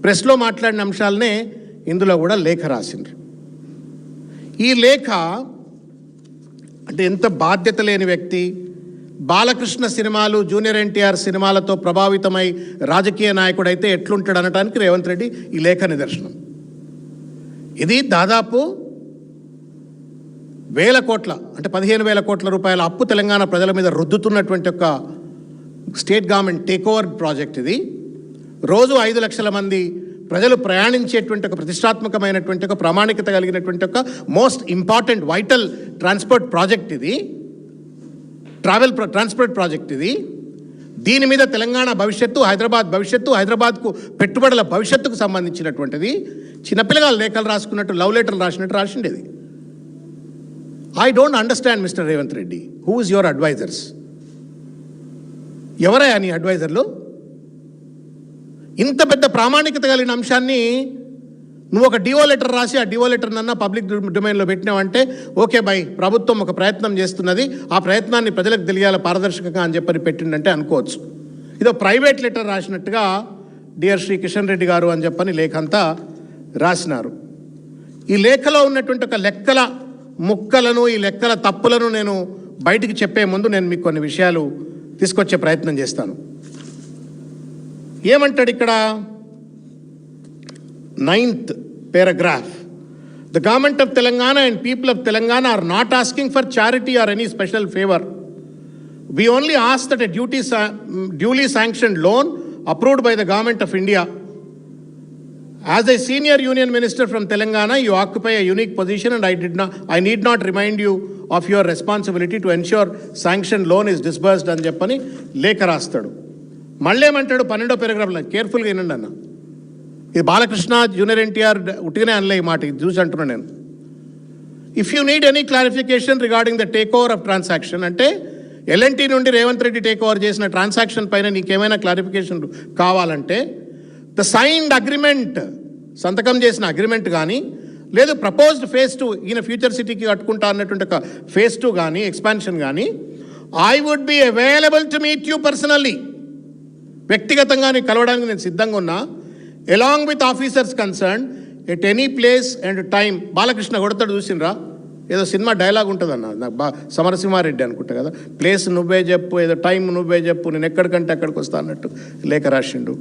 ప్రెస్లో మాట్లాడిన అంశాలనే ఇందులో కూడా లేఖ రాసిండ్రు. ఈ లేఖ అంటే ఎంత బాధ్యత లేని వ్యక్తి, బాలకృష్ణ సినిమాలు, జూనియర్ ఎన్టీఆర్ సినిమాలతో ప్రభావితమై రాజకీయ నాయకుడైతే ఎట్లుంటాడు అనడానికి రేవంత్ రెడ్డి ఈ లేఖ నిదర్శనం. ఇది దాదాపు 1000 కోట్ల అంటే 15,000 కోట్ల రూపాయల అప్పు తెలంగాణ ప్రజల మీద రుద్దుతున్నటువంటి ఒక state government take over project. ఇది రోజు 5 లక్షల మంది ప్రజలు ప్రయాణించేటువంటి ఒక ప్రతిష్టాత్మకమైనటువంటి ఒక ప్రామాణికత కలిగినటువంటి ఒక most important vital transport project ఇది, ట్రాన్స్పోర్ట్ ప్రాజెక్ట్ ఇది. దీని మీద తెలంగాణ భవిష్యత్తు, హైదరాబాద్ భవిష్యత్తు, హైదరాబాద్కు పెట్టుబడుల భవిష్యత్తుకు సంబంధించినటువంటిది. చిన్నపిల్లగాలు లేఖలు రాసుకున్నట్టు, లవ్ లెటర్లు రాసినట్టు రాసిండేది. I don't understand mister Revanth Reddy, who is your advisers? ఎవరయ్యా నీ అడ్వైజర్లు? ఇంత పెద్ద ప్రామాణికత కలిగిన అంశాన్ని నువ్వు ఒక డివో లెటర్ రాసి ఆ డివో లెటర్ నన్నా పబ్లిక్ డొమైన్లో పెట్టినావంటే ఓకే బై, ప్రభుత్వం ఒక ప్రయత్నం చేస్తున్నది, ఆ ప్రయత్నాన్ని ప్రజలకు తెలియాలి పారదర్శకంగా అని చెప్పని పెట్టిండంటే అనుకోవచ్చు. ఇదో ప్రైవేట్ లెటర్ రాసినట్టుగా డియర్ శ్రీ కిషన్ రెడ్డి గారు అని చెప్పని లేఖ అంతా రాసినారు. ఈ లేఖలో ఉన్నటువంటి ఒక లెక్కల ముక్కలను, ఈ లెక్కల తప్పులను నేను బయటికి చెప్పే ముందు నేను మీకు కొన్ని విషయాలు తీసుకొచ్చే ప్రయత్నం చేస్తాను. ఏమంటాడు ఇక్కడ 9th paragraph, the government of Telangana and people of Telangana are not asking for charity or any special favor. We only ask that a duly sanctioned loan approved by the government of India. As a senior union minister from Telangana, you occupy a unique position and I need not remind you of your responsibility to ensure sanctioned loan is disbursed అని చెప్పని లేఖ రాస్తాడు. మళ్ళీ ఏమంటాడు 12వ పారాగ్రాఫ్లో, కేర్ఫుల్గా వినండి అన్న, ఇది బాలకృష్ణ జూనియర్ ఎన్టీఆర్ ఉట్టిగానే అనలే ఈ మాట, ఇది చూసి అంటున్నాను నేను. If you need any clarification regarding the take over of transaction, అంటే ఎల్ఎన్టీ నుండి రేవంత్ రెడ్డి టేక్ ఓవర్ చేసిన ట్రాన్సాక్షన్ పైన నీకేమైనా క్లారిఫికేషన్ కావాలంటే ద సైన్డ్ అగ్రిమెంట్, సంతకం చేసిన అగ్రిమెంట్ కానీ, లేదు ప్రపోజ్డ్ ఫేజ్ 2 ఈయన ఫ్యూచర్ సిటీకి కట్టుకుంటా అన్నటువంటి ఒక ఫేజ్ 2 కానీ ఎక్స్పాన్షన్ కానీ, I would be available to meet you personally, వ్యక్తిగతంగా నీకు కలవడానికి నేను సిద్ధంగా ఉన్నా, along with officers concerned at any place and time. Balakrishna కొడతాడు చూసినరా, ఏదో సినిమా డైలాగ్ ఉంటుంది అన్న, నాకు సమరసింహారెడ్డి అనుకుంటా కదా, ప్లేస్ నువ్వే చెప్పు, ఏదో టైం నువ్వే చెప్పు, నేను ఎక్కడికంటే అక్కడికి వస్తా అన్నట్టు లేఖ రాసిండు.